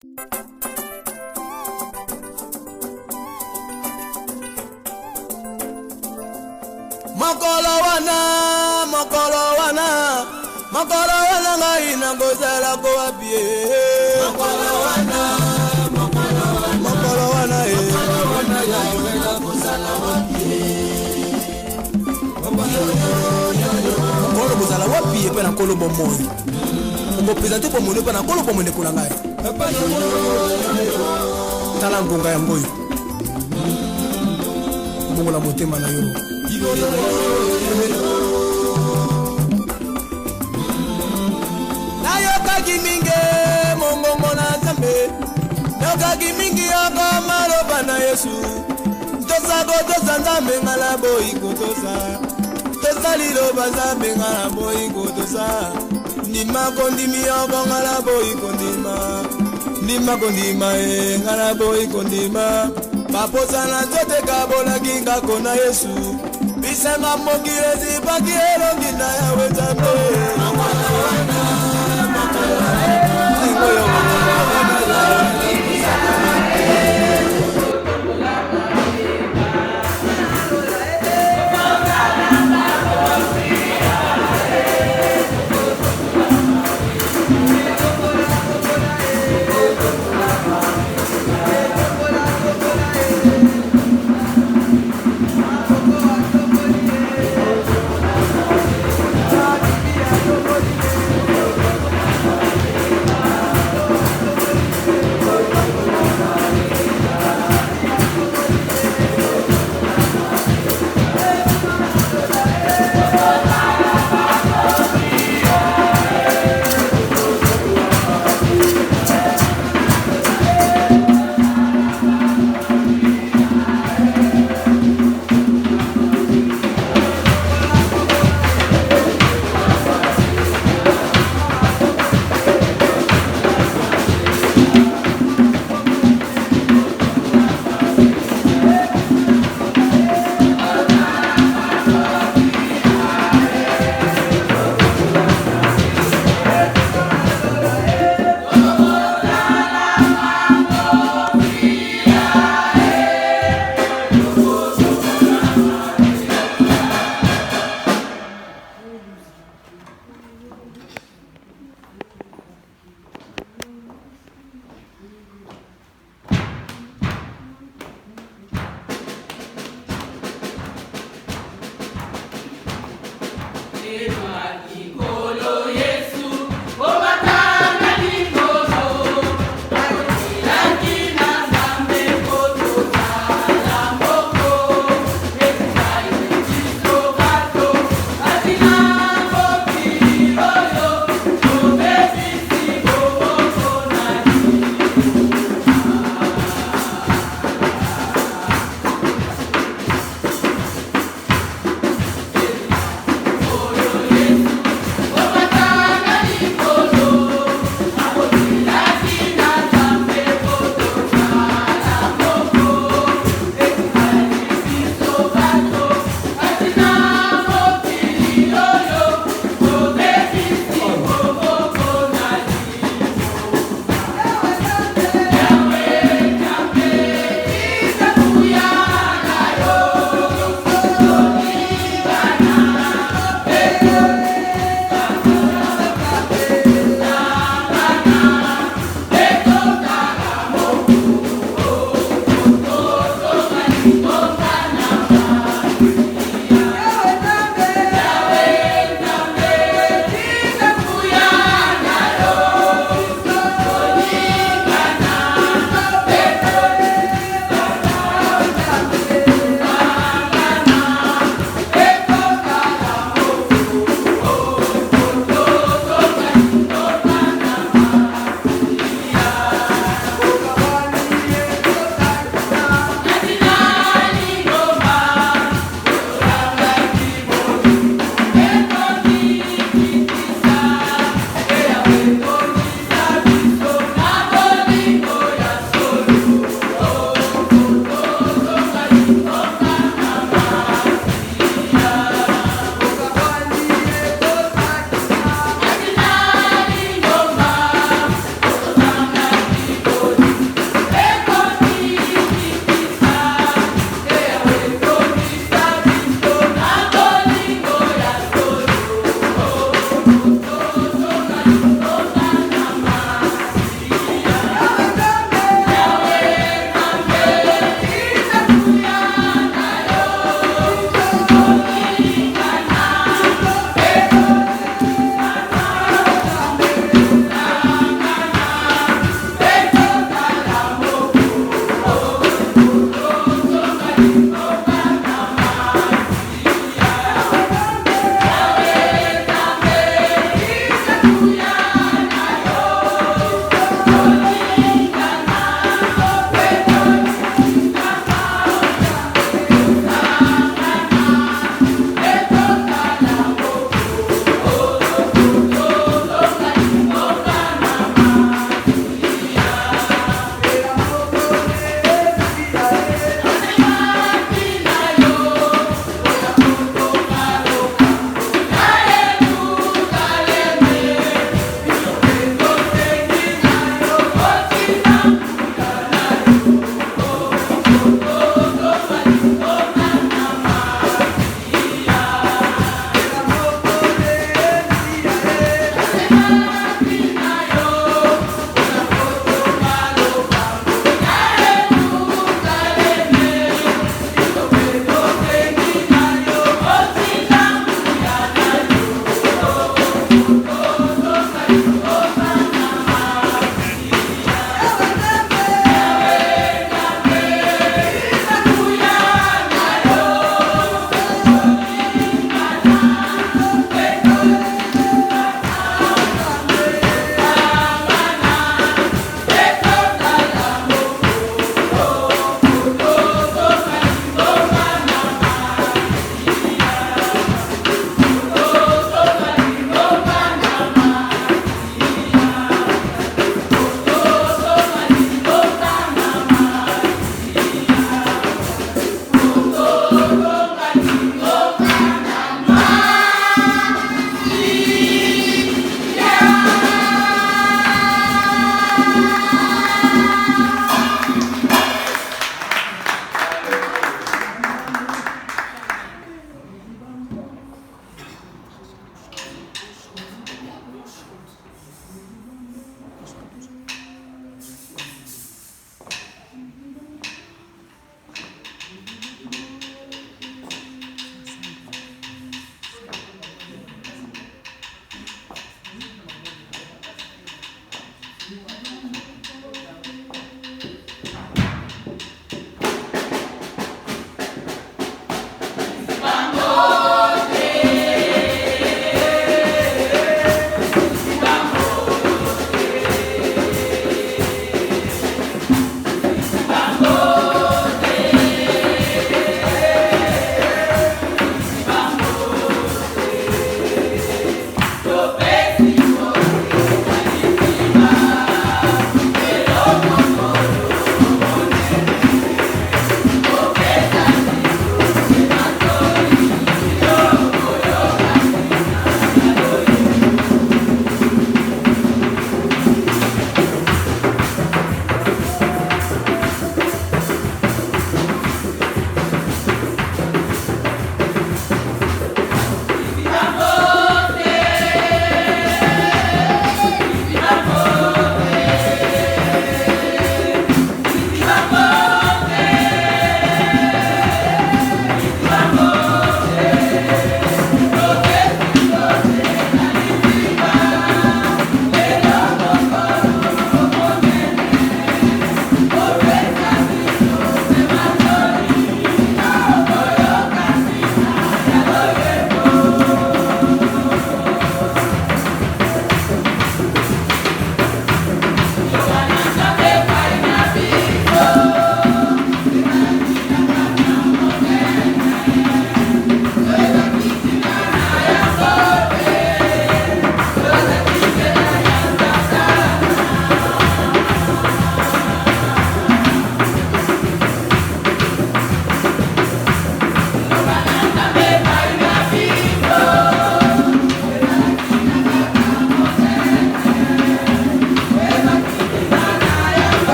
Makolo wana ngai na gozela ko apie. Makolo wana ya na gozela apie. Makolo gozela wapi pe na kolo bomoi. Ngo présenter pour mon pe na kolo bomoi ko ngai. Tala ngonga ya ngoyi. Bongo la motema na yo. Giminge mongongo na zambe Noka gimingi yako maroba na Yesu Tosa gotosa nzambe ngala boyi gotosa Tosa liloba nzambe ngala boyi gotosa Ndima kondimi yako ngala boyi kondima Ndima kondima ngala boyi kondima Paposa na zote kabola ginga kona Yesu Bisenga mokirezi paki elongi na yawe nzambe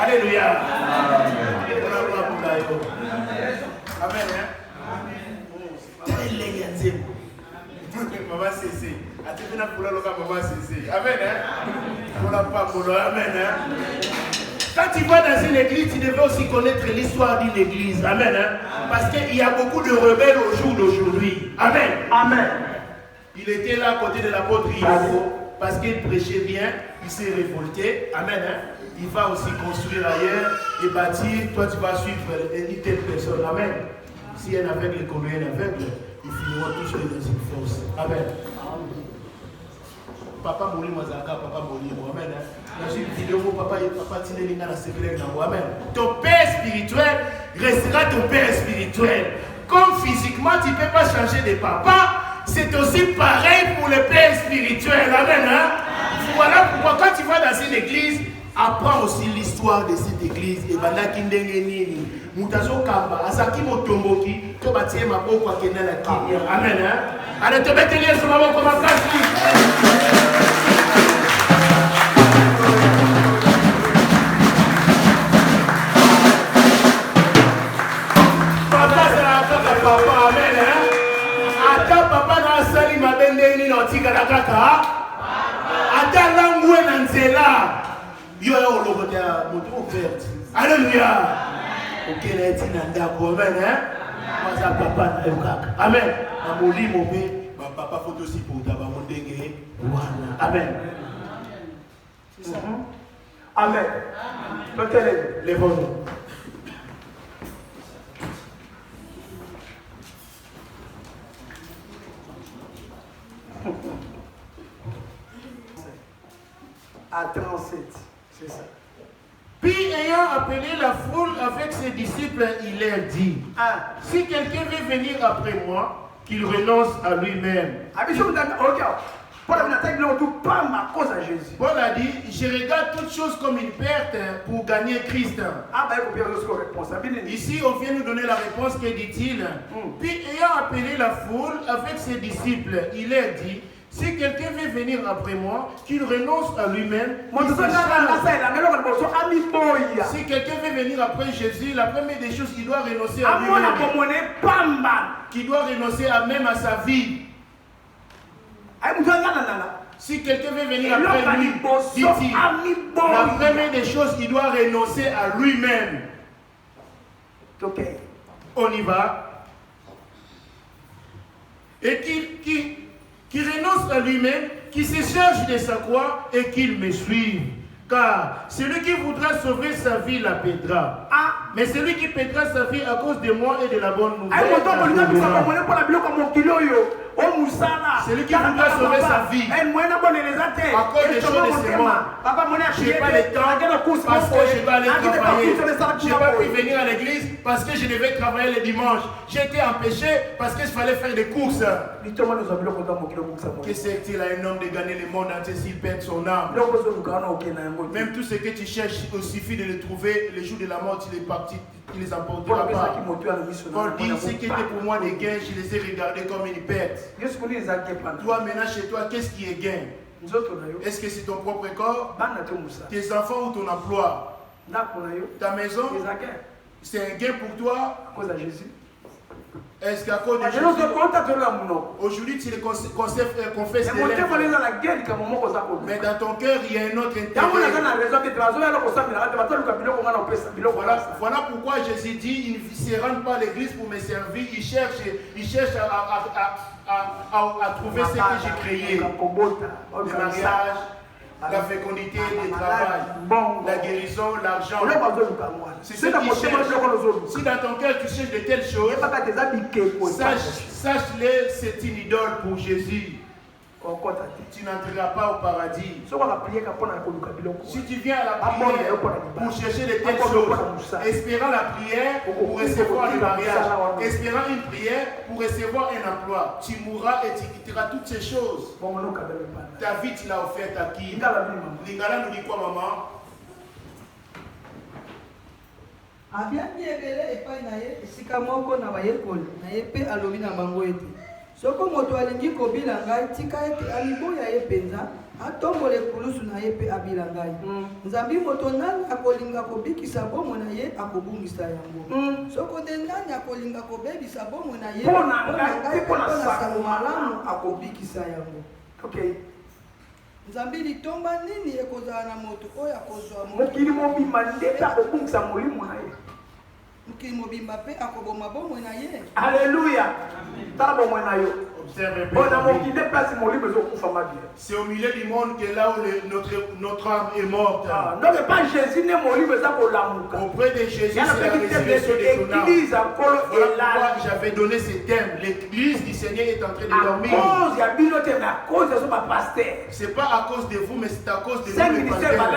Alléluia. Amen. Maman Cécé. Amen. Amen. Quand tu vas dans une église, tu devais aussi connaître l'histoire d'une église. Amen. Parce qu'il y a beaucoup de rebelles au jour d'aujourd'hui. Amen. Amen. Il était là à côté de l'apôtre Yoko parce qu'il prêchait bien, il s'est révolté. Amen. Il va aussi construire ailleurs et bâtir. Toi, tu vas suivre une telle personne. Amen. Si un aveugle connaît un aveugle, ils finiront tous dans une force. Amen. Papa Moli Mazaka, Papa Moli, Amen. Dans une vidéo, papa Tinelinga la secret. Amen. Ton père spirituel restera ton père spirituel. Comme physiquement, tu ne peux pas changer de papa, c'est aussi pareil pour le père spirituel. Amen. Hein? Voilà pourquoi quand tu vas dans une église, apprends aussi l'histoire de cette église. Et bana kindengenini, mutazo kamba, asaki motomboki, to batie maboko akenda la kinya. Amen. Hein? Allez, te mettre les sur maboko ma place. Papa, amen. Ata papa na sali mabende ni na tika na kaka. Ata langwe na nzela. Yo ya olokota moto ouverte. Alléluia. OK na etina ndako, amen. Maza papa na yokaka. Amen. Na molimo pe papa faut aussi pour ta ba mondenge. Amen. C'est ça. Amen. Levons-nous. À 37, c'est ça. Puis ayant appelé la foule avec ses disciples, il leur dit, si quelqu'un veut venir après moi, qu'il renonce à lui-même. Paul a dit, je regarde toutes choses comme une perte pour gagner Christ. Ici, on vient nous donner la réponse, que dit-il? Puis ayant appelé la foule avec ses disciples, il leur dit, si quelqu'un veut venir après moi, qu'il renonce à lui-même. Si quelqu'un veut venir après Jésus, la première des choses, il doit renoncer à lui-même. Qu'il doit renoncer même à sa vie. Si quelqu'un veut venir après lui, dit-il, la première des choses, il doit renoncer à lui-même. On y va. Et qui renonce à lui-même, qui se charge de sa croix et qu'il me suive. Car celui qui voudra sauver sa vie la perdra. Mais celui qui perdra sa vie à cause de moi et de la bonne nouvelle. Celui qui voudra sauver sa vie à cause des choses de ce monde. Je n'ai pas le temps parce que je vais aller travailler. Je n'ai pas pu venir à l'église parce que je devais travailler le dimanche. J'ai été empêché parce qu'il fallait faire des courses. Que c'est-il à un homme de gagner le monde entier s'il perd son âme? Même tout ce que tu cherches, il suffit de le trouver. Le jour de la mort, il est parti, il les emportera pas. Paul dit, ce qui était pour moi des gains, je les ai regardés comme une perte. Toi, maintenant, chez toi, qu'est-ce qui est gain? Est-ce que c'est ton propre corps, tes enfants ou ton emploi? Ta maison, c'est un gain pour toi? Est-ce qu'à cause de Jésus, aujourd'hui tu confesses tes lèvres, mais dans ton cœur il y a un autre intérêt. Voilà pourquoi Jésus dit, il ne se rend pas à l'église pour me servir, il cherche à trouver ce que j'ai créé. Le mariage, la fécondité, le travail, la guérison, l'argent. C'est ce qu'il cherche. Si dans ton cœur tu cherches de telles choses, sache-le, c'est une idole pour Jésus. Tu n'entreras pas au paradis. Si tu viens à la prière pour chercher de telles choses, espérant la prière pour recevoir le mariage, espérant une prière pour recevoir un emploi, tu mourras et tu quitteras toutes ces choses. Ta vie, tu l'as offerte à qui? Lingala nous dit quoi, maman? Soko moto alingi kobila ngai tika ete aliboya ye penza atombole kulusu na ye pe abila ngai. Nzambi moto nani akolinga kobikisa bomo na ye akobungisa yango. Soko de nani akolinga kobebisa bomo na ye ngai pona salo malamu akobikisa yango. Okay. Nzambi litomba nini ekozala na moto oyo akozwa mokili mobimba ndeta akobungisa molimo na ye. Mokili mobimba pe akoboma bomo na ye. Alléluia. Tala bomo na yo. Observez c'est au milieu du monde que là où notre âme est morte. Donc pas Jésus n'est mort, auprès de Jésus, c'est la résurrection de ton âme. Voilà pourquoi j'avais donné ce thème. L'église du Seigneur est en train de dormir. C'est pas à cause de vous, mais c'est à cause de nous les pasteurs.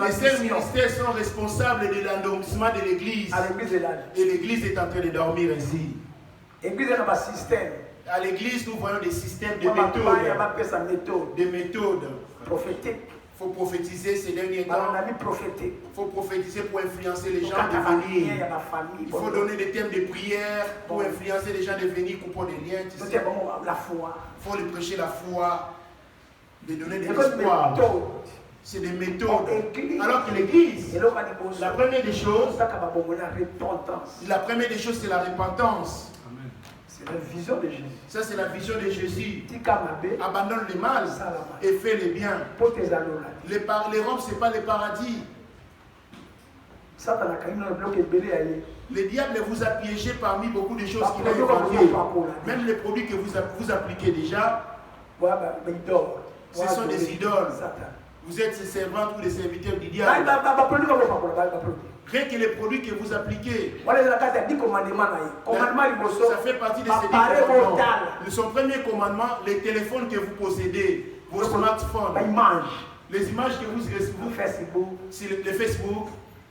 Les cinq ministères sont responsables de l'endormissement de l'église. Et l'église est en train de dormir ainsi. À l'église, nous voyons des systèmes de méthodes. Des méthodes prophétiques. Il faut prophétiser ces derniers temps. Il faut prophétiser pour influencer les gens de venir. Il faut donner des thèmes de prière pour influencer les gens de venir, pour des liens. Il faut les prêcher la foi, de donner des espoirs. C'est des méthodes. Alors que l'église, la première des choses, c'est la repentance. C'est la vision de Jésus. Ça, c'est la vision de Jésus. Abandonne le mal et fais le bien. Les robes, ce n'est pas le paradis. Le diable vous a piégé parmi beaucoup de choses qu'il a inventées. Même les produits que vous appliquez déjà, ce sont des idoles. Vous êtes ses servantes ou des serviteurs du diable. Rien que les produits que vous appliquez, ça fait partie de ces 10 commandements. Son premier commandement, les téléphones que vous possédez, vos smartphones, les images que vous recevez sur le Facebook,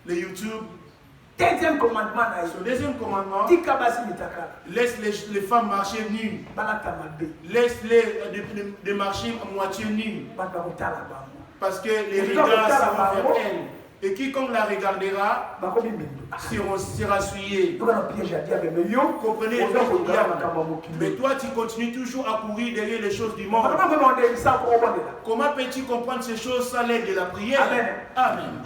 le YouTube. Son deuxième commandement, laisse les femmes marcher nues. Laisse-les de marcher à moitié nues. Parce que les regards seront vers elles. Et quiconque la regardera sera souillé. Comprenez le diable. Mais toi, tu continues toujours à courir derrière les choses du monde. Comment peux-tu comprendre ces choses sans l'aide de la prière? Amen.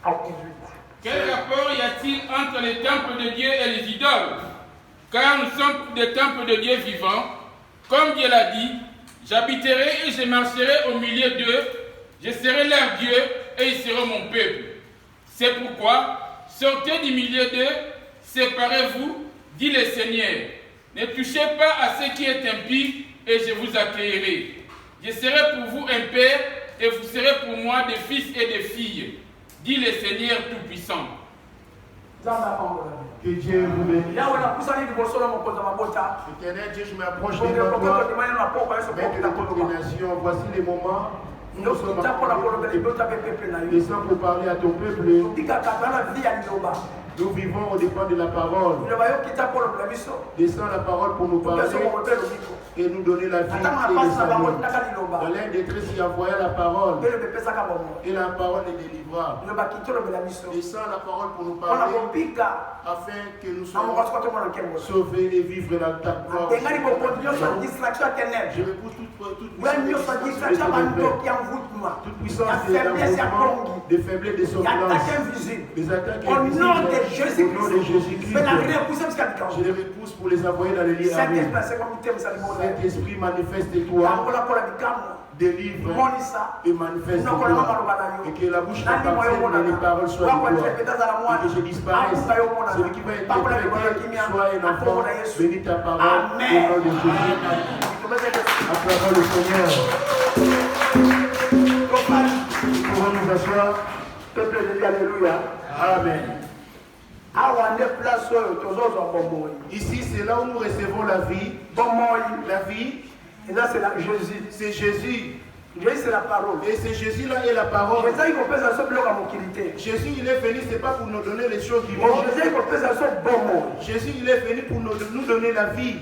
à 18. Quel rapport y a-t-il entre les temples de Dieu et les idoles? Car nous sommes des temples de Dieu vivant. Comme Dieu l'a dit, j'habiterai et je marcherai au milieu d'eux, je serai leur Dieu et ils seront mon peuple. C'est pourquoi, sortez du milieu d'eux, séparez-vous, dit le Seigneur. Ne touchez pas à ce qui est impie et je vous accueillerai. Je serai pour vous un père et vous serez pour moi des fils et des filles, dit le Seigneur Tout-Puissant. Que Dieu vous bénisse. Éternel Éternel Dieu, je m'approche de toi, maître de toutes les nations. Voici les moments où nous sommes descends pour parler à ton peuple. Nous vivons au dépend de la parole. Descends la parole pour nous parler et nous donner la vie et le salut. Dans l'un des traits, il envoya la parole et la parole est délivra. Descends la parole pour nous parler afin que nous soyons sauvés et vivre dans ta gloire. Je repousse toute puissance des faiblesses, des somnolences, des attaques invisibles. Au nom de Jésus-Christ, je les repousse pour les envoyer dans les lieux arides. Saint-Esprit, manifeste-toi, délivre et manifeste-toi. Et que la bouche n'appartienne et les paroles soient de toi. Et que je disparaisse. Celui qui va interpréter soit un enfant. Bénis ta parole au nom de Jésus. Acclamons le Seigneur. Nous pouvons nous asseoir. Peuple de Dieu, alléluia. Amen. Ici, c'est là où nous recevons la vie. La vie. Et là, c'est Jésus. C'est Jésus. Jésus, c'est la parole. Et c'est Jésus-là et la parole. Jésus, il est venu, ce n'est pas pour nous donner les choses du monde. Jésus, il est venu pour nous donner la vie.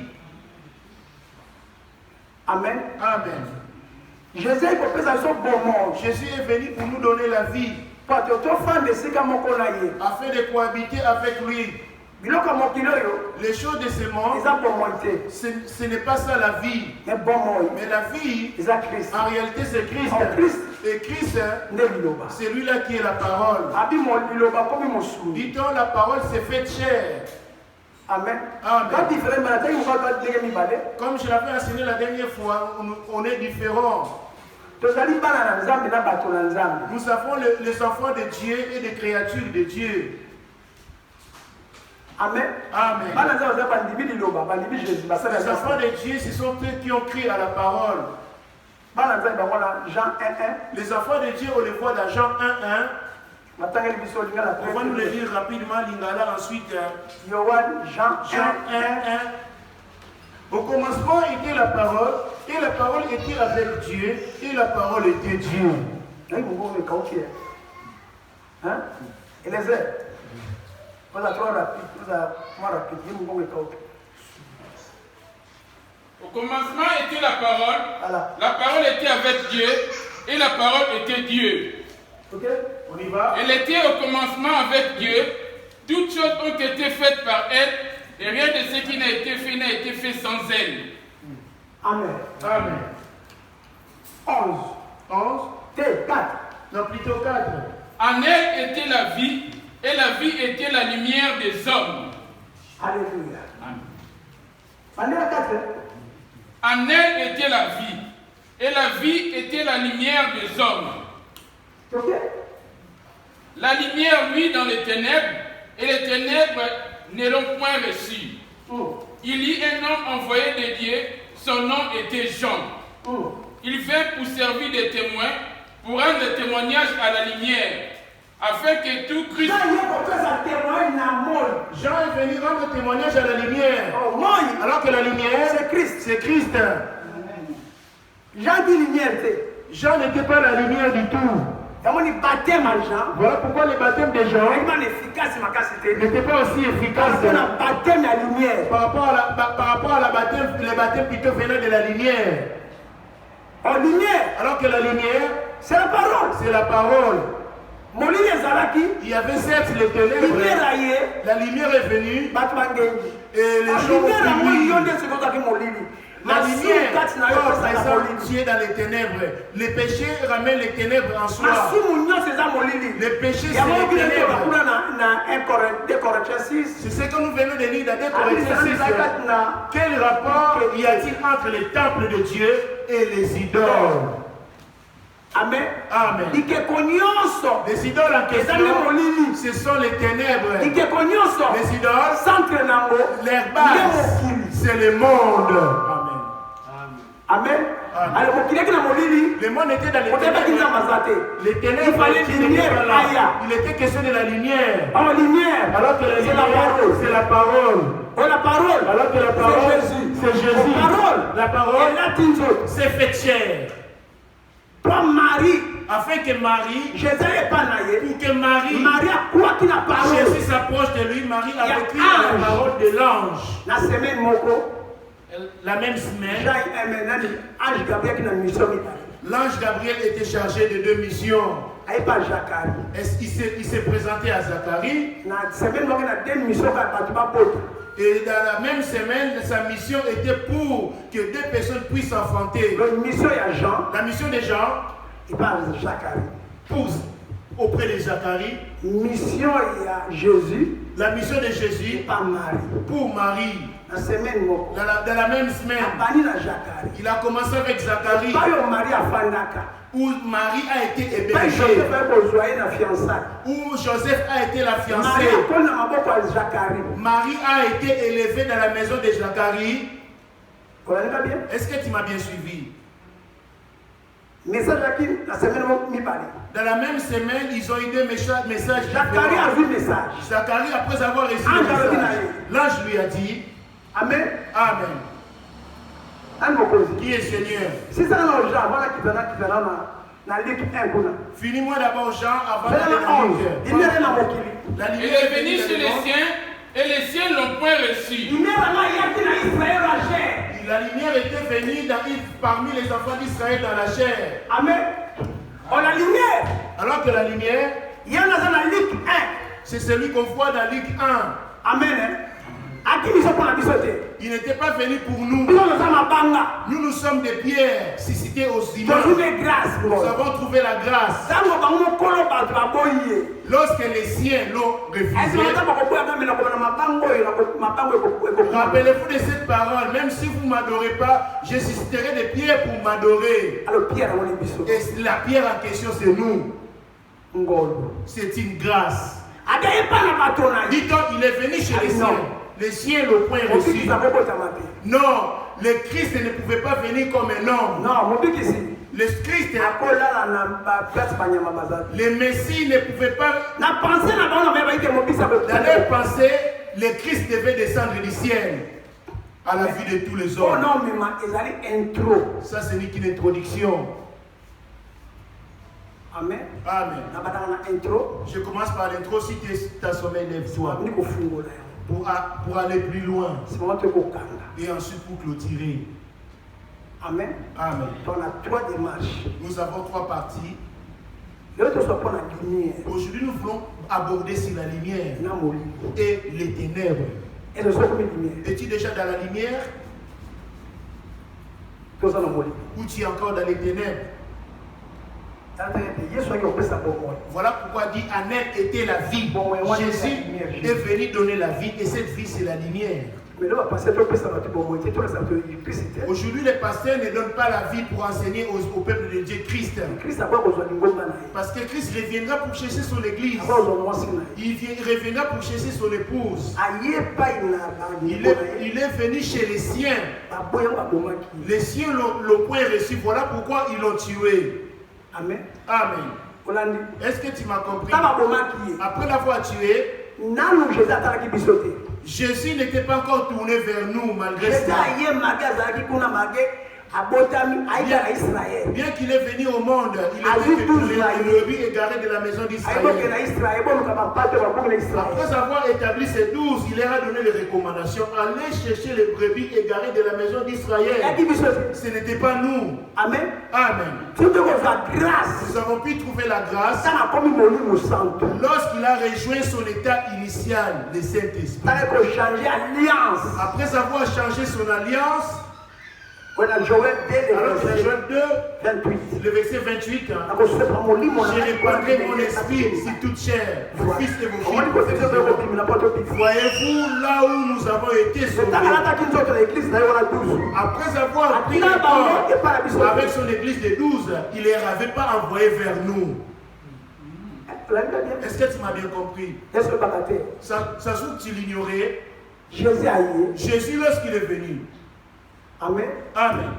Amen. Amen. Jésus est venu pour nous donner la vie. Afin de cohabiter avec lui. Les choses de ce monde, ce n'est pas ça la vie. Mais la vie, en réalité, c'est Christ. Et Christ, c'est lui-là qui est la parole. Dit-on, la parole s'est faite chair. Amen. Amen. Comme je l'avais enseigné la dernière fois, on est différents. Nous avons les enfants de Dieu et des créatures de Dieu. Amen. Amen. Les enfants de Dieu, ce sont ceux qui ont cru à la parole. Les enfants de Dieu, on les voit dans Jean 1:1. On va nous le lire rapidement, Lingala, ensuite. Jean 1:1. Au commencement était la parole, et la parole était avec Dieu, et la parole était Dieu. Hein? Et les airs. Vous êtes trop rapide, vous êtes moins rapide. Au commencement était la parole, voilà. La parole était avec Dieu, et la parole était Dieu. Ok, on y va. Elle était au commencement avec Dieu, toutes choses ont été faites par elle, et rien de ce qui n'a été fait sans elle. Amen. Amen. 11. T4. Non, plutôt 4. En elle était la vie, et la vie était la lumière des hommes. Alléluia. Amen. En elle était la vie, et la vie était la lumière des hommes. Ok. La lumière luit dans les ténèbres, et les ténèbres ne l'ont point reçu. Il y eut un homme envoyé de Dieu, son nom était Jean. Il vint pour servir de témoin, pour rendre témoignage à la lumière, afin que tout Christ... Jean est venu rendre témoignage à la lumière. Alors que la lumière, c'est Christ. C'est Christ. Jean dit lumière. Jean n'était pas la lumière du tout. Voilà pourquoi le baptême de Jean n'était pas aussi efficace par rapport à la baptême, le baptême plutôt venant de la lumière. Alors que la lumière, c'est la parole. C'est la parole. Il y avait certes les ténèbres. La lumière est venue. Et les gens ont La lumière, quand par exemple tu es dans les ténèbres, les péchés ramènent les ténèbres en soi. Les péchés, c'est les ténèbres. C'est ce que nous venons de lire dans 2 Corinthiens 6. Quel rapport y a-t-il entre les temples de Dieu et les idoles? Amen. Amen. Les idoles en question, ce sont les ténèbres. Les idoles, leur base, c'est le monde. Amen. Amen. Le monde était dans les ténèbres. Les ténèbres, il était question de la lumière. Alors que la lumière, c'est la parole. Alors que la parole, c'est Jésus. La parole, c'est fait chair. Pour Marie, afin que Marie, Jésus n'est pas naïf. pour que Marie, Marie a quoi qu'il a parlé. Jésus s'approche de lui, Marie a vécu la parole de l'ange. La semaine moko, la même semaine, l'ange Gabriel était chargé de 2 missions. Il s'est présenté à Zacharie. Et dans la même semaine, sa mission était pour que 2 personnes puissent s'enfanter. La mission de Jean, pousse auprès de Zacharie. La mission de Jésus, pour Marie. Dans la même semaine, il a commencé avec Zacharie, où Marie a été hébergée, où Joseph a été la fiancée. Marie a été élevée dans la maison de Zacharie. Est-ce que tu m'as bien suivi? Dans la même semaine, ils ont eu 2 messages différents. Zacharie, après avoir reçu le message, l'ange lui a dit, Amen. Amen. Qui est Seigneur? Finis-moi d'abord Jean avant de Il est venu chez les siens et les siens n'ont point reçu. La lumière était venue parmi les enfants d'Israël dans la chair. Amen. La lumière. Alors que la lumière, c'est celui qu'on voit dans Luc 1. Amen. Il n'était pas venu pour nous. Nous sommes des pierres suscitées aux humains. Nous avons trouvé la grâce. Lorsque les siens l'ont refusé, rappelez-vous de cette parole. Même si vous ne m'adorez pas, je susciterai des pierres pour m'adorer. Et la pierre en question, c'est nous. C'est une grâce. Dit-on, il est venu chez les siens. Les siens l'ont point reçu. Non, le Christ ne pouvait pas venir comme un homme. Non, le Christ, le Messie ne pouvait pas. Dans leur pensée, le Christ devait descendre du ciel à la vue de tous les hommes. Ça, ce n'est qu'une introduction. Amen. Amen. Je commence par l'intro. Si tu es sommeil, lève-toi. Pour aller plus loin. Et ensuite pour clôturer. Amen. Amen. On a 3 démarches. Nous avons 3 parties. Aujourd'hui, nous voulons aborder sur la lumière et les ténèbres. Es-tu déjà dans la lumière? Ou tu es encore dans les ténèbres? Voilà pourquoi dit Amen était la vie. Jésus est venu donner la vie et cette vie c'est la lumière. Aujourd'hui les pasteurs ne donnent pas la vie pour enseigner au peuple de Dieu Christ. Parce que Christ reviendra pour chercher son église. Il reviendra pour chercher son épouse. Il est venu chez les siens. Les siens l'ont point reçu. Voilà pourquoi ils l'ont tué. Amen. Amen. Est-ce que tu m'as compris? Après l'avoir tué, Jésus n'était pas encore tourné vers nous malgré ça. Bien qu'il est venu au monde, il était que les brebis égarées de la maison d'Israël. Après avoir établi ces 12, il leur a donné les recommandations. Allez chercher les brebis égarées de la maison d'Israël. Ce n'était pas nous. Amen. Amen. Nous avons pu trouver la grâce lorsqu'il a rejoint son état initial, le Saint-Esprit. Après avoir changé son alliance, Alors Joël 2, 28, le verset 28, hein, je répandrai mon esprit sur toute chair, vos fils et vos filles. Voyez-vous là où nous avons été sauvés. Après avoir pris le corps avec son église de 12, il ne les avait pas envoyés vers nous. Est-ce que tu m'as bien compris? Ça se trouve que tu l'ignorais. Jésus, lorsqu'il est venu, Amen. Amen,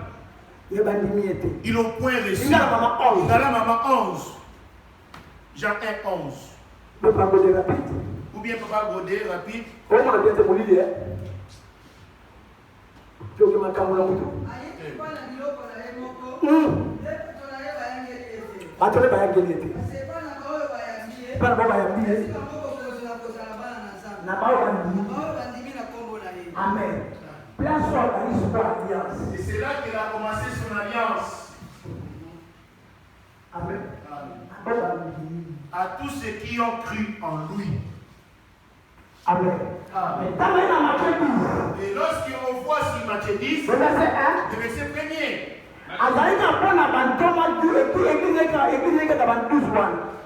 ils n'ont point reçu. Dans la maman 11, Jean 1, 11. Ou bien Papa Godé, rapide. Amen. Et c'est là qu'il a commencé son alliance. Amen. À tous ceux qui ont cru en lui. Amen. Amen. Et lorsqu'on voit sur Matthieu 10, le verset 1er,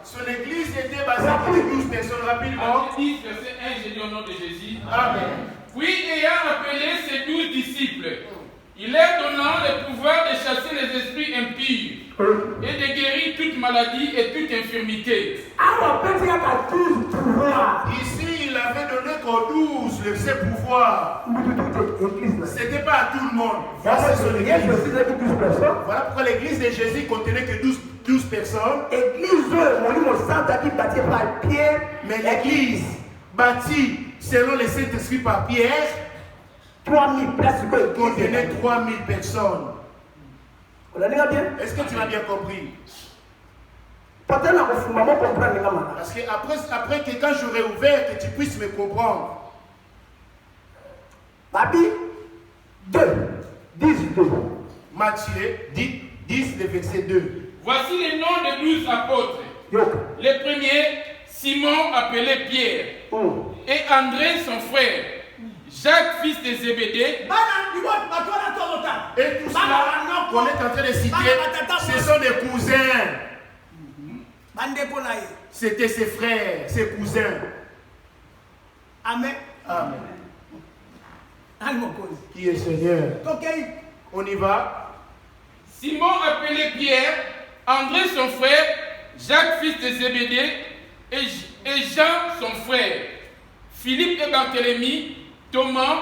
son église était basée sur les 12 personnes rapidement. Matthieu 10, verset 1, j'ai dit au nom de Jésus. Amen. Puis ayant appelé ses 12 disciples, il leur donnant le pouvoir de chasser les esprits impurs et de guérir toute maladie et toute infirmité. Ici, il avait donné qu'aux 12 ses pouvoirs. Ce n'était pas à tout le monde. Voilà, son église. Voilà pourquoi l'église de Jésus contenait que 12 personnes. Mais l'église bâtie selon le Saint-Esprit par Pierre, 3000 places contenait 3000 personnes. Est-ce que tu l'as bien compris? Parce que après que quand j'aurai ouvert, que tu puisses me comprendre. Matthieu 10, le verset 2. Voici les noms des 12 apôtres. Le premier, Simon appelé Pierre, et André son frère, Jacques fils de Zébédée. Et tout cela qu'on est en train de citer, ce sont des cousins. C'était ses frères, ses cousins. Amen. Amen. Qui est Seigneur? On y va. Simon appelé Pierre, André son frère, Jacques fils de Zébédée, et Jean son frère, Philippe et Barthélemy, Thomas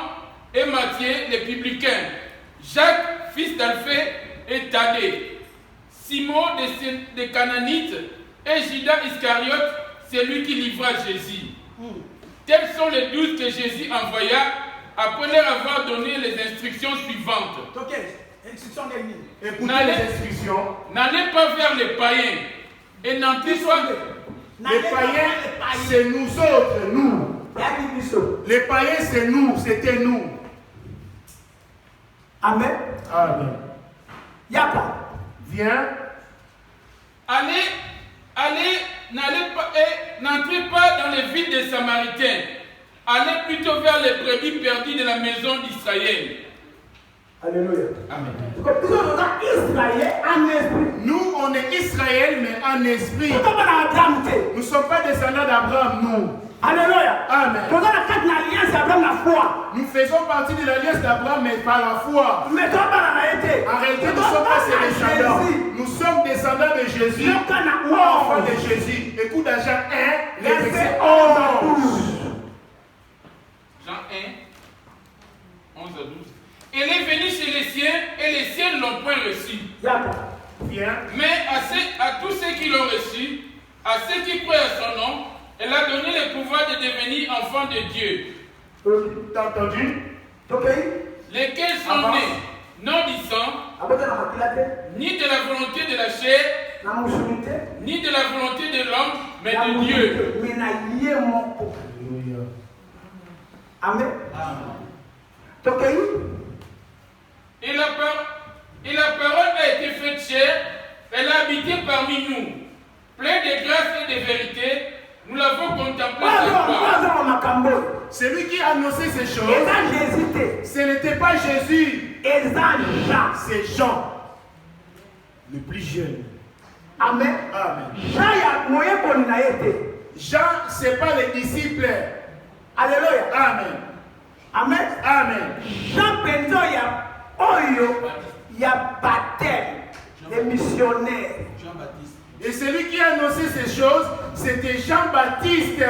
et Matthieu les publicains, Jacques fils d'Alphée et Thaddée, Simon des Canaanites et Judas Iscariote, celui qui livra Jésus. Tels sont les 12 que Jésus envoya après leur avoir donné les instructions suivantes. Écoutez les instructions. N'allez pas vers les païens et n'entrez pas. Les païens, c'est nous autres, nous. Les païens, c'est nous, c'était nous. Amen. Amen. Viens. N'entrez pas dans les villes des Samaritains. Allez plutôt vers les brebis perdues de la maison d'Israël. Alléluia. Amen. Nous, on est Israël, mais en esprit. Nous ne sommes pas descendants d'Abraham, nous. Alléluia. Amen. Nous faisons partie de l'alliance d'Abraham, mais par la foi. En réalité, nous ne sommes pas ses descendants. Nous sommes descendants de Jésus. Enfants de Jésus. Écoute dans Jean 1, le verset 11. Jean 1, 11 à 12. Il est venu chez les siens et les siens ne l'ont point reçu. Viens. Mais à tous ceux qui l'ont reçu, à ceux qui croient à son nom, elle a donné le pouvoir de devenir enfants de Dieu. T'as entendu? Lesquels sont nés non du sang, ni de la volonté de la chair, ni de la volonté de l'homme, mais de Dieu. Amen. Et la parole a été faite chair, elle a habité parmi nous, pleine de grâce et de vérité. Nous l'avons contemplé cette fois. Celui qui a annoncé ces choses, Jésus. ce n'était pas Jésus, c'est Jean, le plus jeune. Amen. Amen. Jean, ce n'est pas les disciples. Alléluia. Amen. Amen. Amen. Jean Penzo, il y a baptême, les missionnaires. Et celui qui a annoncé ces choses, c'était Jean-Baptiste.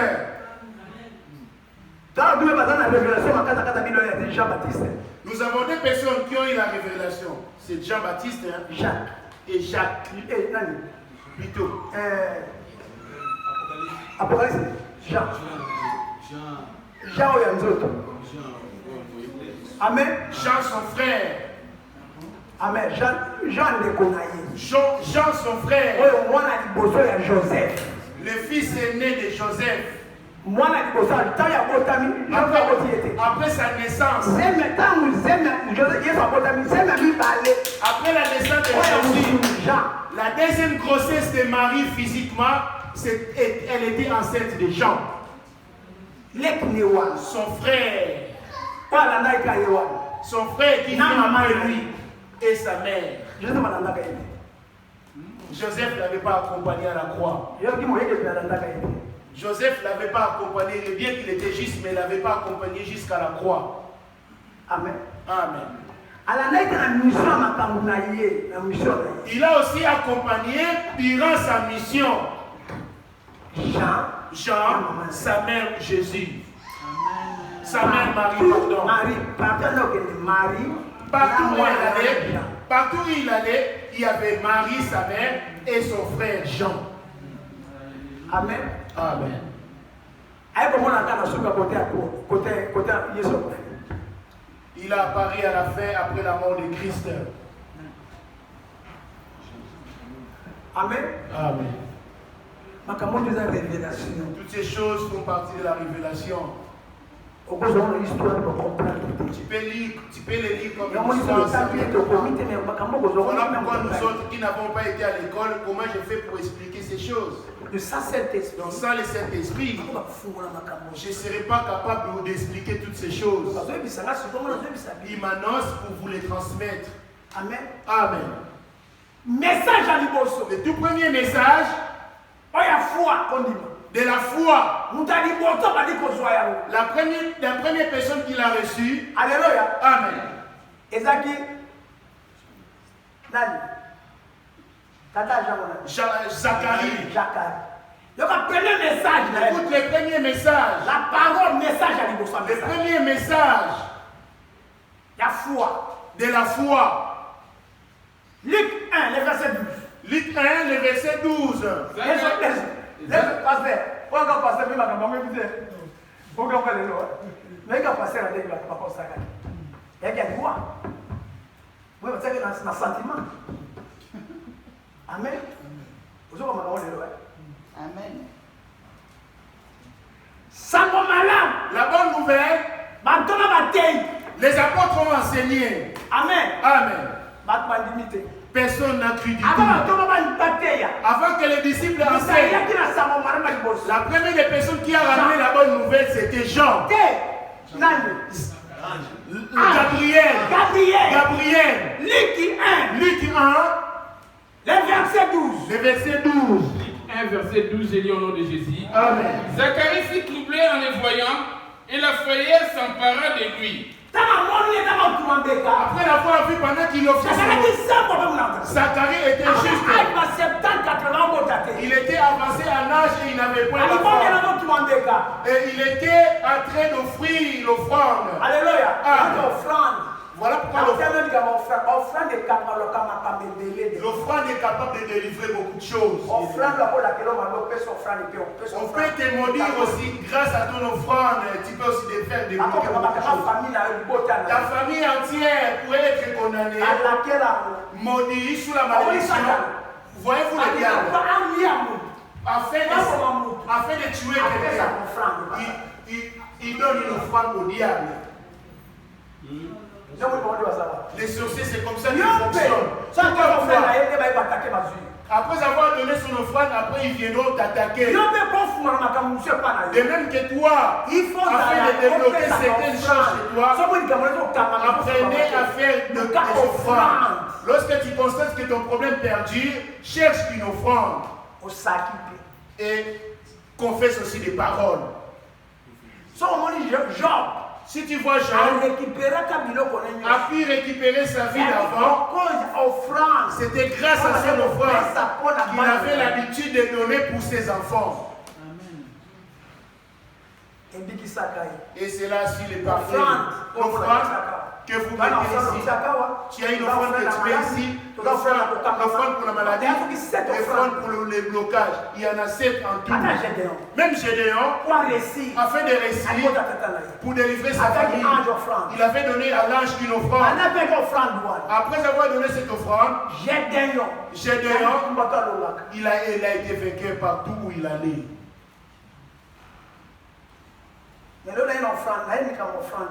Nous avons deux personnes qui ont eu la révélation. C'est Jean-Baptiste et Jacques. Plutôt. Apocalypse. Jean. Jean Amen. Jean son frère. Amen. Jean le connaît. Jean son frère. Joseph. Le fils aîné de Joseph. Après sa naissance. Après la naissance de Jésus. La deuxième grossesse de Marie physiquement, elle était enceinte de Jean. Son frère. Son frère qui vient après lui et sa mère. Joseph ne l'avait pas accompagné à la croix. Joseph ne l'avait pas accompagné, bien qu'il était juste, mais il ne l'avait pas accompagné jusqu'à la croix. Amen. Amen. Il a aussi accompagné durant sa mission Jean, sa mère Jésus. Sa mère Marie, pardon. Partout où il allait, il y avait Marie, sa mère, et son frère Jean. Amen. Amen. Il a apparu à la fin après la mort de Christ. Amen. Amen. Révélation. Toutes ces choses font partie de la révélation. Tu peux les lire comme une histoire. Voilà pourquoi nous autres qui n'avons pas été à l'école, comment je fais pour expliquer ces choses. Donc sans le Saint-Esprit, je ne serai pas capable d'expliquer toutes ces choses. Il m'annonce pour vous les transmettre. Amen. Amen. Message à Liboso. Le tout premier message de la foi. La première personne qui l'a reçu. Alléluia. Amen. Ezaki. Nani? Tata Zacharie. Le premier message. Écoute le premier message. La parole message à Liboso. Le premier message. La foi. De la foi. Luc 1, le verset 12. Luc 1, le verset 12. Amen. La bonne nouvelle, les apôtres ont enseigné. Amen. Amen. Personne n'a cru du tout. Avant que les disciples enseignent, la première des personnes qui a ramené la bonne nouvelle, c'était Jean. Gabriel. Luc 1. Le verset 12. Le verset 12. Luc 1, verset 12, j'ai lu au nom de Jésus. Amen. Zacharie fut troublé en les voyant, et la frayeur s'empara de lui. Après l'avoir vu pendant qu'il offrait Zacharie était juste. Il était avancé en âge et il n'avait point d'enfant. Et il était en train d'offrir l'offrande. Alléluia. Voilà pourquoi l'offrande est capable de délivrer beaucoup de choses. On peut te maudire aussi grâce à ton offrande. Tu peux aussi te faire des beaucoup de choses. Ta famille entière pourrait être condamnée, maudit sous la malédiction. Voyez-vous le diable? Afin de tuer quelqu'un, il donne une offrande au diable. Les sorciers, c'est comme ça qu'ils fonctionnent. Après avoir donné son offrande, après ils viendront t'attaquer. Yo be konfuma na makambo se pa na De même que toi, il faut afin de développer certaines choses chez toi, apprenez à faire des offrandes. Lorsque tu constates que ton problème perdure, cherche une offrande. Et confesse aussi des paroles. Si tu vois Job, a pu récupérer sa vie d'avant, c'était grâce à son offrande qu'il avait l'habitude de donner pour ses enfants. Et c'est là si les parfums, l'offrande que vous mettez ici. Tu as une offrande que tu mets ici, l'offrande pour la maladie, l'offrande pour les blocages. Il y en a 7 en tout. Même Gédéon, afin de réussir, pour délivrer sa famille, il avait donné à l'ange une offrande. Après avoir donné cette offrande, Gédéon, il a été vainqueur partout où il allait.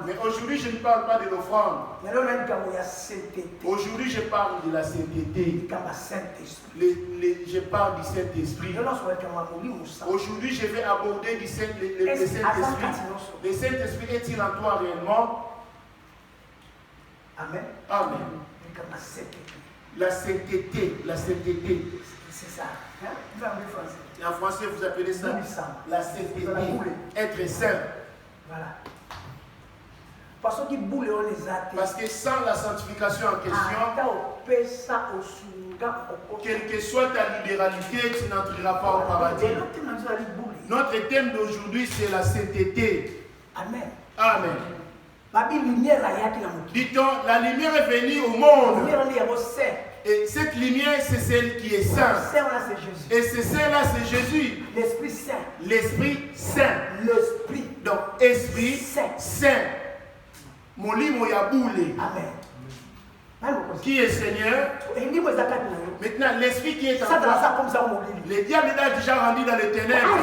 Mais aujourd'hui, je ne parle pas de l'offrande. Aujourd'hui, je parle de la sainteté. Je parle du Saint-Esprit. Aujourd'hui, je vais aborder le Saint-Esprit. Le Saint-Esprit est-il en toi réellement? Amen. Amen. La sainteté. La sainteté. C'est ça. En français, vous appelez ça la sainteté. Être saint. Voilà. Parce que sans la sanctification en question, quelle que soit ta libéralité, tu n'entreras pas au paradis. Notre thème d'aujourd'hui, c'est la sainteté. Amen. Amen. Dit-on, la lumière est venue au monde. Et cette lumière, c'est celle qui est sainte. Et c'est celle-là, c'est Jésus. L'Esprit Saint. L'Esprit Saint. L'Esprit. Donc, Esprit Saint. Molimo Yaboule. Amen. Qui est Seigneur? Maintenant, l'Esprit qui est en toi. Le diable est déjà rendu dans les ténèbres.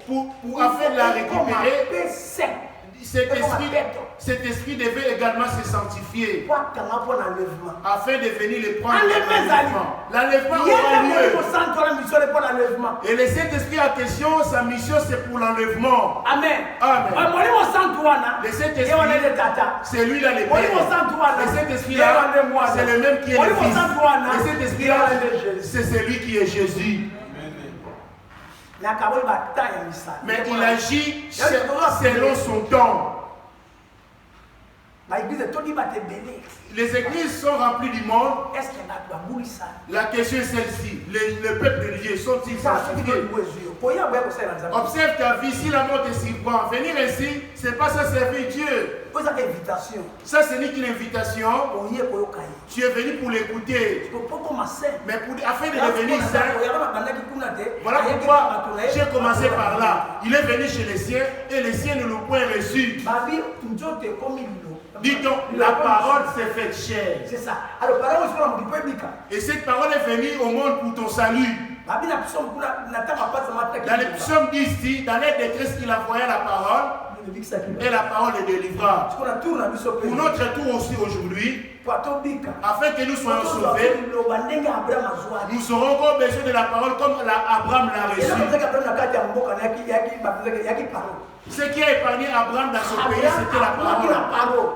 Pour afin de la récupérer, cet esprit devait également se sanctifier afin de venir le prendre. L'enlèvement aura lieu. Et le Saint-Esprit en question, sa mission c'est pour l'enlèvement. Amen. Amen. Le Saint-Esprit, c'est lui là le Père. Le Saint-Esprit là, c'est le même qui est le Fils. Le Saint-Esprit là, c'est celui qui est Jésus. Mais il agit selon son temps. Les églises sont remplies du monde. La question est celle-ci. Le peuple de Dieu sont-ils sanctifiés? Observe ta vie, si la mort te surprend. Venir ici, c'est pas ça servir Dieu. Ça, ce n'est qu'une invitation. Tu es venu pour l'écouter. Mais afin de devenir saint, voilà pourquoi j'ai commencé par là. Il est venu chez les siens et les siens ne l'ont point reçu. Dit-on, la parole s'est faite chair. C'est ça. Et cette parole est venue au monde pour ton salut. Dans les psaumes ici, dans les détresses, il a envoyé la parole. Et la parole est délivrée. Pour notre tour aussi aujourd'hui, afin que nous soyons sauvés, nous aurons encore besoin de la parole comme Abraham l'a reçu. Ce qui a épargné Abraham dans son pays, c'était la parole.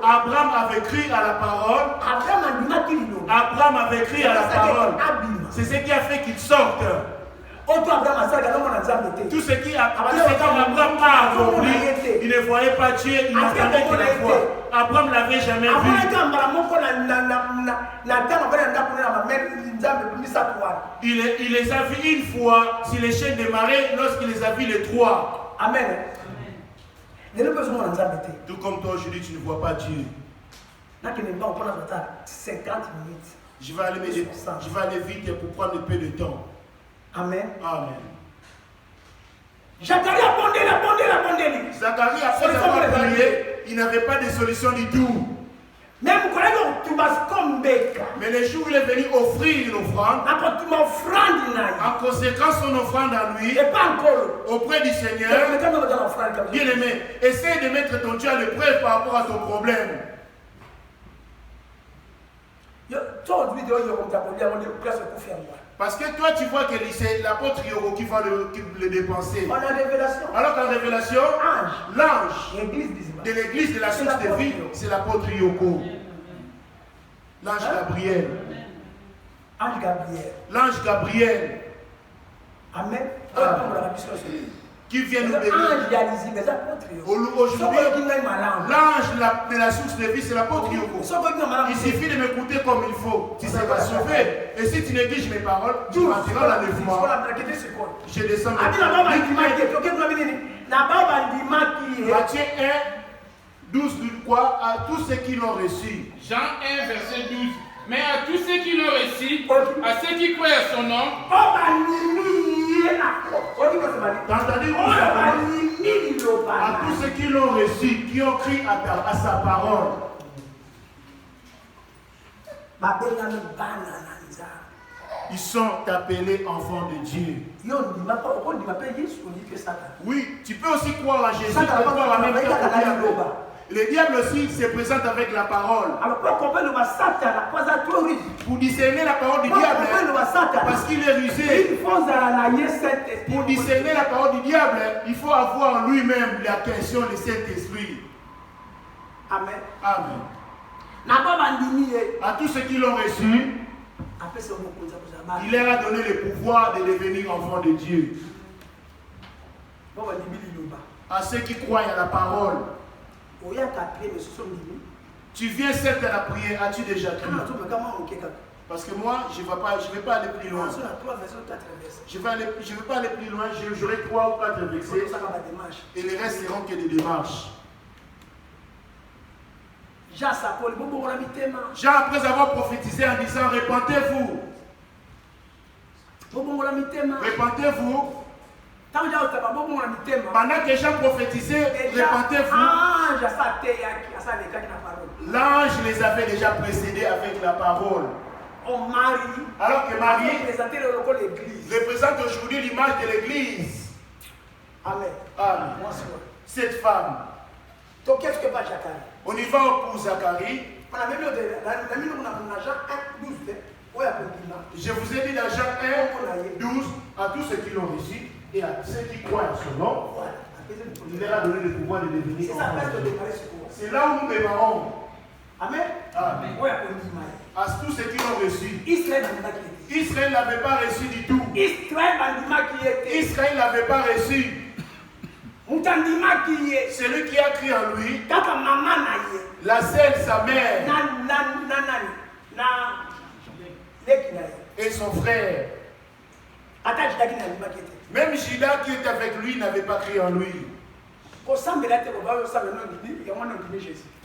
Abraham avait cru à la parole. Abraham avait cru à la parole. C'est ce qui a fait qu'il sorte. Tout ce qui Abraham a accompli, il ne voyait pas Dieu, il n'attendait que la foi. Abraham ne l'avait jamais vu. Il les a vus une fois sur les chaînes des marais lorsqu'il les a vus les trois. Amen. Tout comme toi aujourd'hui, tu ne vois pas Dieu. 50 minutes. Je vais aller vite pour prendre un peu de temps. Amen. Amen. Zacharie a bondé. Zacharie, après avoir prié, il n'avait pas de solution du tout. Mais le jour où il est venu offrir une offrande, en conséquence son offrande à lui, auprès du Seigneur, bien aimé, essaye de mettre ton Dieu à l'épreuve par rapport à ton problème. Parce que toi, tu vois que c'est l'apôtre Yoko qui va le dépenser. En révélation. Alors qu'en révélation, l'ange L'église de l'église de la source de vie, c'est l'apôtre Yoko. L'ange Gabriel. Ange Gabriel. L'ange Gabriel. Amen. Qui vient nous bénir. Aujourd'hui, l'ange de la source de vie, c'est l'apôtre Yoko. Il suffit de m'écouter comme il faut. Tu seras sauvé. Et si tu négliges mes paroles, tu partiras dans le mois. Je descends. Matthieu 1, 12, quoi? À tous ceux qui l'ont reçu. Jean 1, verset 12. Mais à tous ceux qui l'ont reçu, à ceux qui croient à son nom, à tous ceux qui l'ont reçu, qui ont cru à sa parole. Ils sont appelés enfants de Dieu. Oui, tu peux aussi croire à Jésus, tu peux croire en même temps au diable. Le diable aussi se présente avec la parole. Pour discerner la parole du diable, parce qu'il est rusé. Pour discerner la parole du diable, il faut avoir lui-même la question de cet esprit. Amen. Amen. À tous ceux qui l'ont reçu, il leur a donné le pouvoir de devenir enfants de Dieu. À ceux qui croient à la parole. Tu viens certes à la prière, as-tu déjà crié? Parce que moi, je ne vais pas aller plus loin. Je ne vais pas aller plus loin, j'aurai 3 ou 4 versets. Et les restes seront que des démarches. Jean, après avoir prophétisé en disant, répentez-vous. Répentez-vous. Pendant que Jean prophétisait, répentez-vous. L'ange les avait déjà précédés avec la parole. Alors que Marie représente aujourd'hui l'image de l'église. Amen. Amen. Cette femme. On y va pour Zacharie. Je vous ai dit dans Jean 1, 12, à tous ceux qui l'ont reçu et à ceux qui croient à son nom, il leur a donné le pouvoir de devenir enfants. C'est là où nous démarrons. Amen. Amen. À tous ceux qui l'ont reçu. Israël n'avait pas reçu du tout. Israël n'avait pas reçu. Celui qui a cru en lui, la selle, sa mère, et son frère. Même Judas qui était avec lui n'avait pas cru en lui.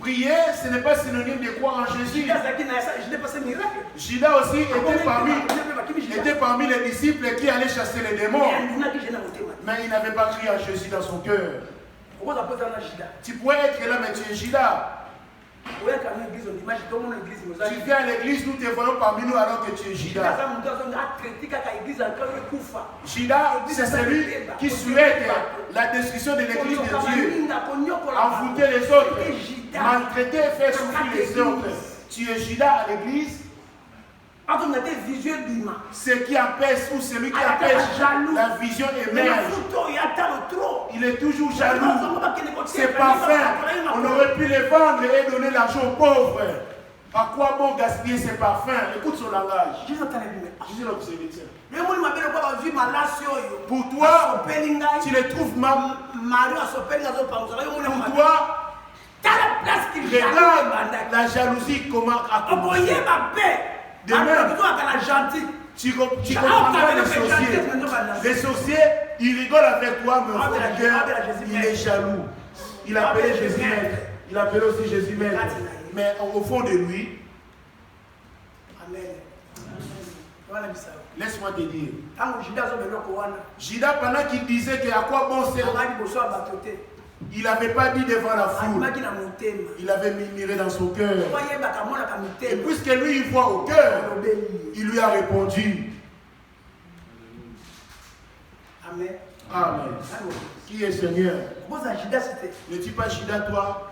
Prier, ce n'est pas synonyme de croire en Jésus. Judas aussi était parmi les disciples qui allaient chasser les démons. Mais il n'avait pas cru en Jésus dans son cœur. Tu pourrais être là, mais tu es Judas. Tu viens à l'église, nous te voyons parmi nous alors que tu es Judas. Judas, c'est celui qui souhaite la destruction de l'église de Dieu, envoûter les autres, maltraiter et faire souffrir les autres. Tu es Judas à l'église. Ce qui empêche ou celui qui empêche la vision émerge. Il est toujours jaloux. Ses parfums, on aurait pu les vendre et donner l'argent aux pauvres. À quoi bon gaspiller ses parfums? Écoute son langage. Pour toi, tu les trouves mal. Pour toi, regarde la jalousie comment a commencé. De même, tu comprendras les sorciers. Les sorciers, ils rigolent avec toi, mais au fond du cœur, il est jaloux. Il appelait Jésus maître. Il appelait aussi Jésus maître. Mais au fond de lui, laisse-moi te dire. Judas, pendant qu'il disait que à quoi bon c'est, il n'avait pas dit devant la foule. Il avait murmuré dans son cœur. Et puisque lui, il voit au cœur, il lui a répondu. Amen. Amen. Qui est Seigneur? Ne dis pas Judas, toi.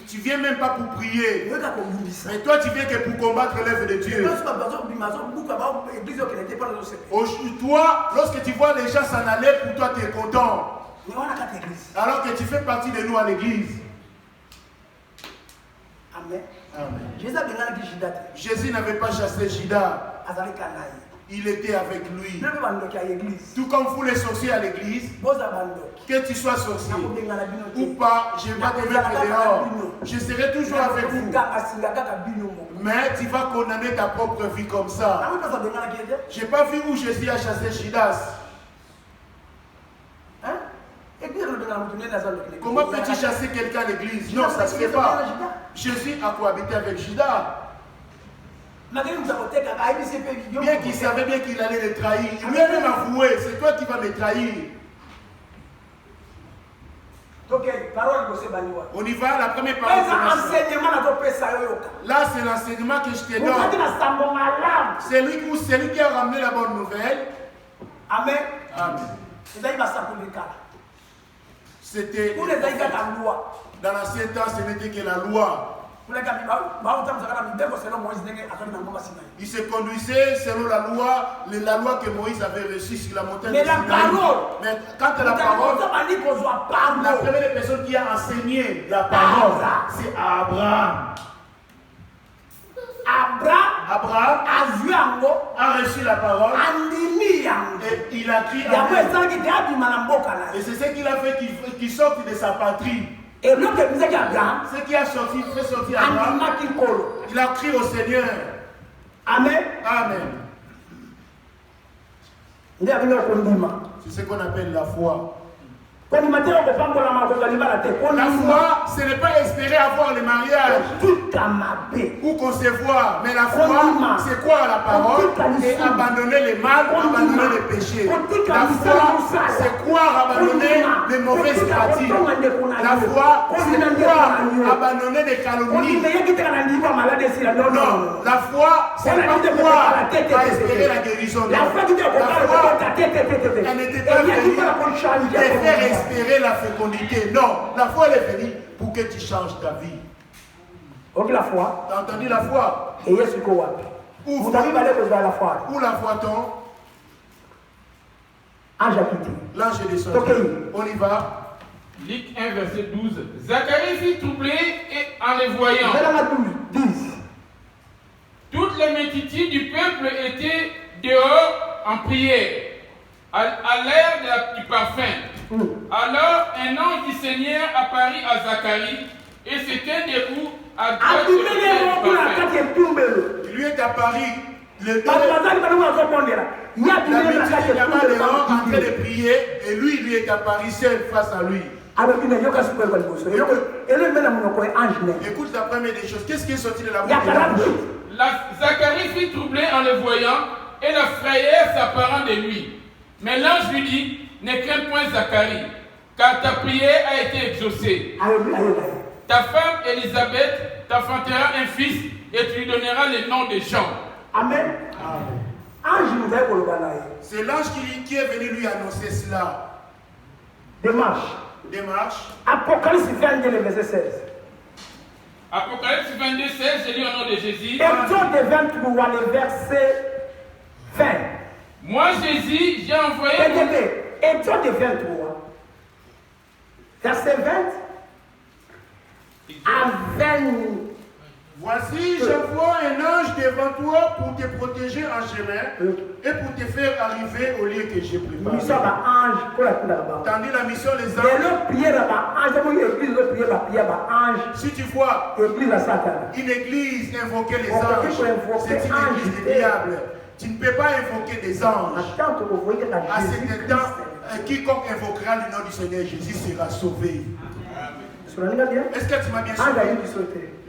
Tu viens même pas pour prier. Mais toi, tu viens que pour combattre l'œuvre de Dieu. Toi, lorsque tu vois les gens s'en aller, pour toi, tu es content. Alors que tu fais partie de nous à l'église. Amen. Amen. Jésus n'avait pas chassé Judas. Il était avec lui. Tout comme vous les sorciers à l'église, que tu sois sorcier ou pas, je vais te mettre dehors. Je serai toujours avec vous. Mais tu vas condamner ta propre vie comme ça. Je n'ai pas vu où Jésus a chassé Judas. Comment peux-tu chasser quelqu'un à l'église? Non, ça ne se fait pas. Jésus a cohabité avec Judas. Bien qu'il savait bien qu'il allait le trahir, il lui a même avoué, c'est toi qui vas me trahir. On y va, la première parole. Là, c'est l'enseignement que je te donne. C'est lui qui a ramené la bonne nouvelle. Amen. Amen. C'était dans l'ancien temps, ce n'était que la loi. Il se conduisait selon la loi que Moïse avait reçue sur la montagne. Mais la parole, mais quand la parole, la première personne qui a enseigné la parole, c'est Abraham. Abraham a reçu la parole et il a crié. Et c'est ce qu'il a fait qu'il sorte de sa patrie. Et l'autre Abraham, ce qui a fait sortir Abraham, il a crié au Seigneur. Amen. Amen. C'est ce qu'on appelle la foi. La foi, ce n'est pas espérer avoir le mariage ou concevoir, mais la foi, c'est croire à la parole et abandonner les mal, abandonner les péchés. La foi, c'est croire abandonner les mauvaises pratiques. La foi, c'est croire abandonner les calomnies. Non, la foi, c'est pas croire à espérer la guérison. La foi, elle n'était pas venue de faire espérer la fécondité. Non, la foi elle est venue pour que tu changes ta vie. La foi. Tu as entendu la foi? Et yes, où la foi? Où la foi-t-on? L'ange est descendu. On y va. Luc 1, verset 12. Zacharie fut troublé et en les voyant. Toute la multitude du peuple était dehors en prière, à l'air du parfum. Alors un ange du Seigneur apparut à Zacharie et s'était debout à droite du parfum. Il lui est apparu. La multitude là-bas dehors en train de prier et lui est apparu seul face à lui. Écoute la première des choses. Qu'est-ce qui est sorti de la bouche? Zacharie fut troublé en le voyant et la frayeur s'apparent de lui. Mais l'ange lui dit, ne crains point Zacharie, car ta prière a été exaucée. Ta femme Élisabeth t'enfantera un fils et tu lui donneras le nom de Jean. Amen. C'est l'ange qui est venu lui annoncer cela. Démarche. Apocalypse 22, verset 16. Apocalypse 22, 16, je lis au nom de Jésus. Exode 23, le verset 20. Moi, Jésus, j'ai envoyé. Exode 23, verset 20 à 20. Voici, j'envoie un ange devant toi pour te protéger en chemin et pour te faire arriver au lieu que j'ai préparé. Tandis la mission, les anges. Si tu vois une église invoquer les anges, c'est une église du diable. Tu ne peux pas invoquer des anges. À cet temps, quiconque invoquera le nom du Seigneur Jésus sera sauvé. Est-ce que tu m'as bien sauvé?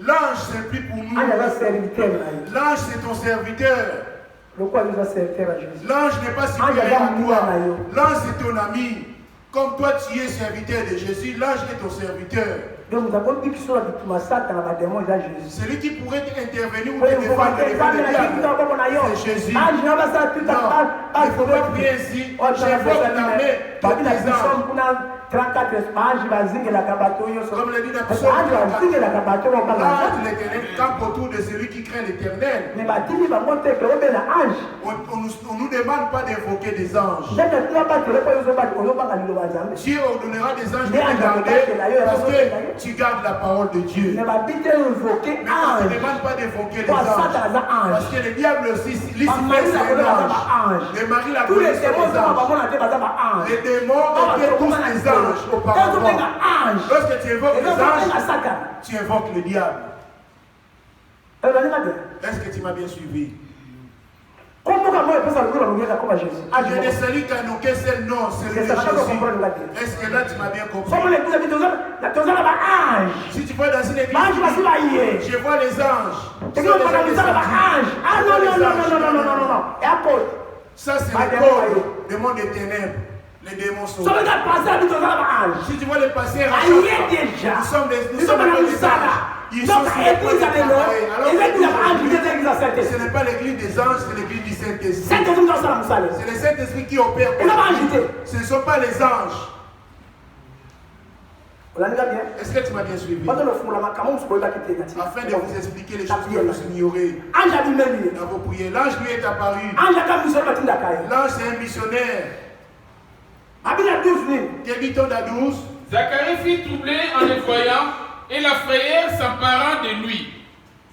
L'ange, c'est plus pour nous. L'ange, c'est ton serviteur. L'ange n'est pas supérieur à toi. L'ange, c'est ton ami. Comme toi tu es serviteur de Jésus, l'ange est ton serviteur. Donc nous avons dit que sur la victime dans la démon il y a Jésus. Celui qui pourrait intervenir ou te défendre de l'ennemi, c'est Jésus. Non, il ne faut pas prier ainsi. J'invoque l'armée de tes anges. 34 anges bazinga kabato yoso. Comme le dit dans Psaume 34, l'ange de l'Éternel campe autour de celui qui craint l'Éternel. Mais batimi va monter que on la ange. On nous demande pas d'invoquer des anges. Dieu ordonnera des anges de te garder parce que tu gardes la parole de Dieu. Mais on ne demande pas d'invoquer les anges. Parce que le diable aussi, Lucifer c'est un ange. Le mari l'a connu, c'est des anges. Les démons étaient tous des anges auparavant. Lorsque tu évoques les anges, tu évoques le diable. Est-ce que tu m'as bien suivi? Je ne salue qu'un seul nom, c'est le Jésus. Est-ce que là tu m'as bien compris? Si tu vois dans une église, je vois les anges. Ah non. Ça c'est le corps du monde des ténèbres. Les démons sont là. Si tu vois les passés, nous sommes des anges. Ils sont ce n'est pas l'église des anges, c'est l'église du Saint-Esprit. C'est le Saint-Esprit qui opère. Ce ne sont pas les anges. Est-ce que tu m'as bien suivi? Afin de vous expliquer les choses que vous ignorez dans vos prières. L'ange lui est apparu. L'ange c'est un missionnaire. Que dit-on dans 12? Zacharie fut troublé en le voyant et la frayeur s'emparant de lui.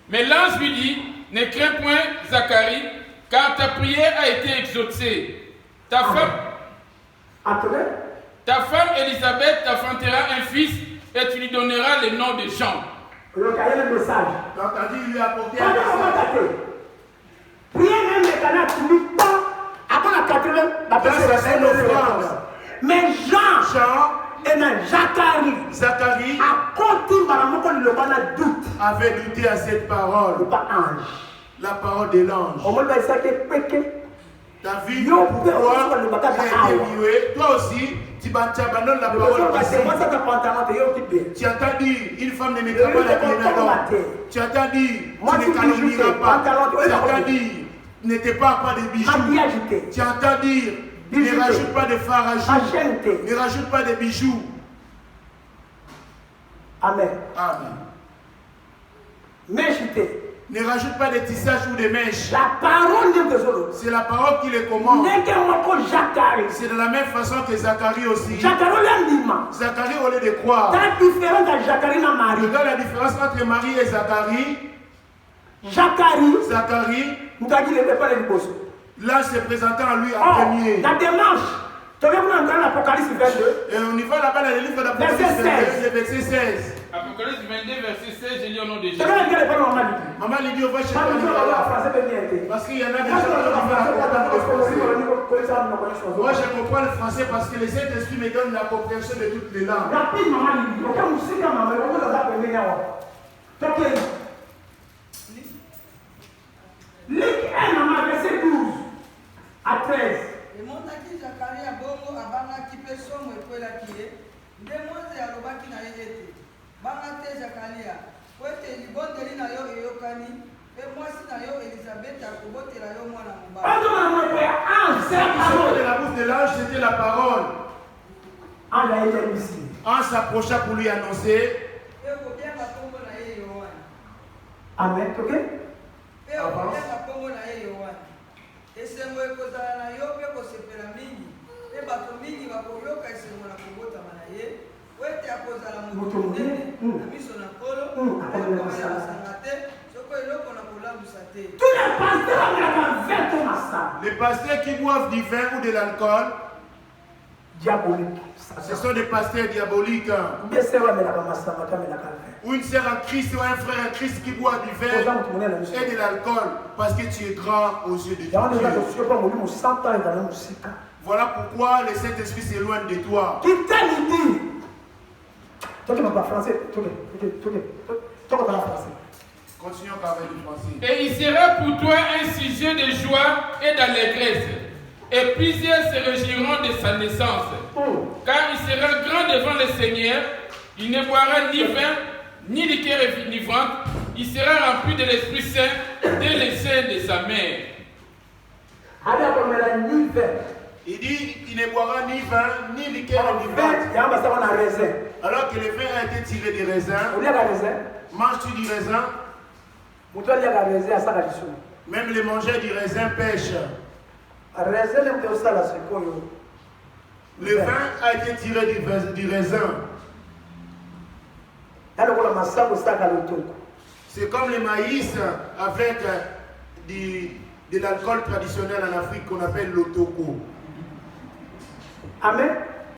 Mais l'ange lui dit, ne crains point, Zacharie, car ta prière a été exaucée. Ta femme Élisabeth t'enfantera un fils et tu lui donneras le nom de Jean. Donc t'as dit, il lui a apporté un message. Mais Jean et Zacharie avait douté à cette parole. La parole de l'ange. Ta vie, pourquoi tu as été muet? Toi aussi, tu abandonnes la parole passée. Tu entends dire, une femme ne mettra pas la clé dans l'homme. Tu entends dire, tu ne calomnieras pas. Tu entends dire, ne te parle pas de bijoux. Tu entends dire, ne rajoute pas de phare à jour. Ne rajoute pas de bijoux. Amen. Ne rajoute pas de tissage ou de mèches. La parole de c'est la parole qui les commande. C'est de la même façon que Zacharie aussi. Zacharie, au lieu de croire. Regarde la différence entre Marie et Zacharie. Zacharie. Là, se présentant à lui en premier. La démarche. Et on y va là-bas dans le livre d'Apocalypse 22, verset 16. Apocalypse 22, verset 16, j'ai lu au nom de Jésus. Maman lui dit, on va chez toi. Parce qu'il y en a des gens qui vont moi, je comprends le français parce que le Saint-Esprit me donne la compréhension de toutes les langues. Luc 1, verset 12 à 13. emonaki Zacharie abongo abangaki mpe somo ekwelaki ye nde moze alobaki na ye ete banga te Zakaria po ete libondeli na yo eyokani mpe mwasi na yo Elisabeth akobotela yo mwana mobali. De la bouche de l'ange, c'était la parole. Ange s'approcha pour lui annoncer. ekobenga kombo na ye Yohane. Amen. Ok? Mpe ekobenga kombo na ye Yohane. Esengo ekozala na yo mpe kosepela mingi mpe bato mingi bakoyoka esengo na kobotama na ye po ete akozala moto monene na miso na nkolo akomasanga te soko eloko na kolabusa te. Les pasteurs qui boivent du vin ou de l'alcool, diabolique. Ce sont des pasteurs diaboliques. Ou une sœur en Christ ou un frère en Christ qui boit du vin et de l'alcool parce que tu es grand aux yeux de Dieu. Voilà pourquoi le Saint-Esprit s'éloigne de toi. Continuons avec le français. Et il sera pour toi un sujet de joie et d'allégresse. Et plusieurs se réjouiront de sa naissance. Car il sera grand devant le Seigneur. Il ne boira ni vin, ni liqueur enivrante. Il sera rempli de l'Esprit Saint dès le sein de sa mère. Il dit qu'il ne boira ni vin, ni liqueur enivrante. Alors que le vin a été tiré des raisins. Manges-tu du raisin? Même les mangeurs du raisin pêchent. Le vin a été tiré du raisin. C'est comme le maïs avec de l'alcool traditionnel en Afrique qu'on appelle l'otoko. Amen.